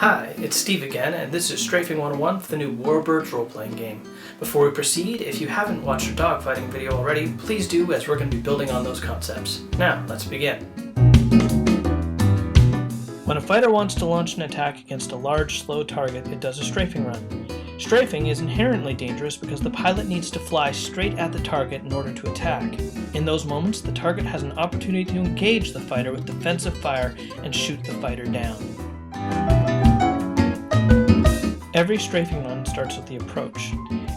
Hi, it's Steve again, and this is Strafing 101 for the new Warbirds Role Playing Game. Before we proceed, if you haven't watched our dogfighting video already, please do, as we're going to be building on those concepts. Now, let's begin. When a fighter wants to launch an attack against a large, slow target, it does a strafing run. Strafing is inherently dangerous because the pilot needs to fly straight at the target in order to attack. In those moments, the target has an opportunity to engage the fighter with defensive fire and shoot the fighter down. Every strafing run starts with the approach.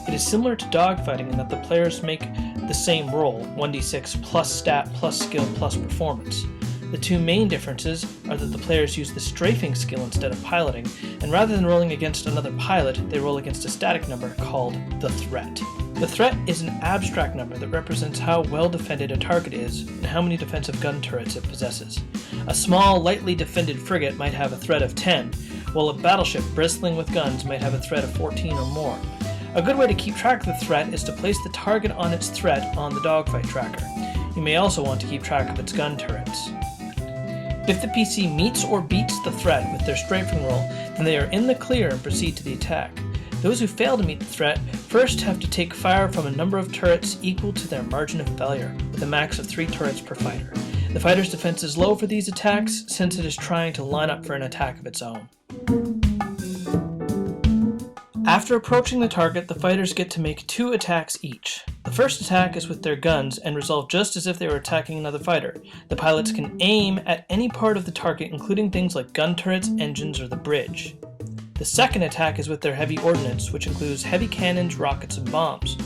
It is similar to dogfighting in that the players make the same roll, 1d6 plus stat plus skill plus performance. The two main differences are that the players use the strafing skill instead of piloting, and rather than rolling against another pilot, they roll against a static number called the threat. The threat is an abstract number that represents how well defended a target is and how many defensive gun turrets it possesses. A small, lightly defended frigate might have a threat of 10, while a battleship bristling with guns might have a threat of 14 or more. A good way to keep track of the threat is to place the target on its threat on the dogfight tracker. You may also want to keep track of its gun turrets. If the PC meets or beats the threat with their strafing roll, then they are in the clear and proceed to the attack. Those who fail to meet the threat first have to take fire from a number of turrets equal to their margin of failure, with a max of 3 turrets per fighter. The fighter's defense is low for these attacks since it is trying to line up for an attack of its own. After approaching the target, the fighters get to make 2 attacks each. The first attack is with their guns and resolve just as if they were attacking another fighter. The pilots can aim at any part of the target, including things like gun turrets, engines, or the bridge. The second attack is with their heavy ordnance, which includes heavy cannons, rockets, and bombs.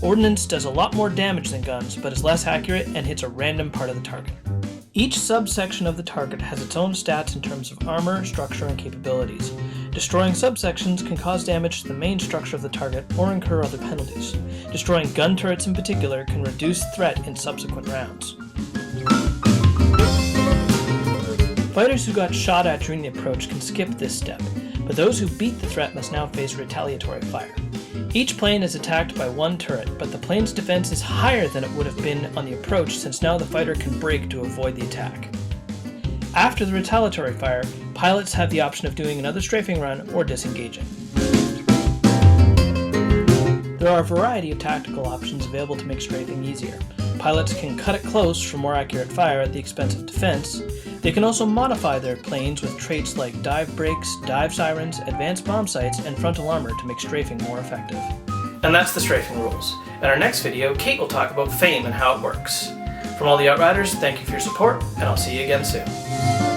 Ordnance does a lot more damage than guns, but is less accurate and hits a random part of the target. Each subsection of the target has its own stats in terms of armor, structure, and capabilities. Destroying subsections can cause damage to the main structure of the target or incur other penalties. Destroying gun turrets in particular can reduce threat in subsequent rounds. Fighters who got shot at during the approach can skip this step, but those who beat the threat must now face retaliatory fire. Each plane is attacked by 1 turret, but the plane's defense is higher than it would have been on the approach since now the fighter can brake to avoid the attack. After the retaliatory fire, pilots have the option of doing another strafing run or disengaging. There are a variety of tactical options available to make strafing easier. Pilots can cut it close for more accurate fire at the expense of defense. They can also modify their planes with traits like dive brakes, dive sirens, advanced bomb sights, and frontal armor to make strafing more effective. And that's the strafing rules. In our next video, Kate will talk about fame and how it works. From all the Outriders, thank you for your support, and I'll see you again soon.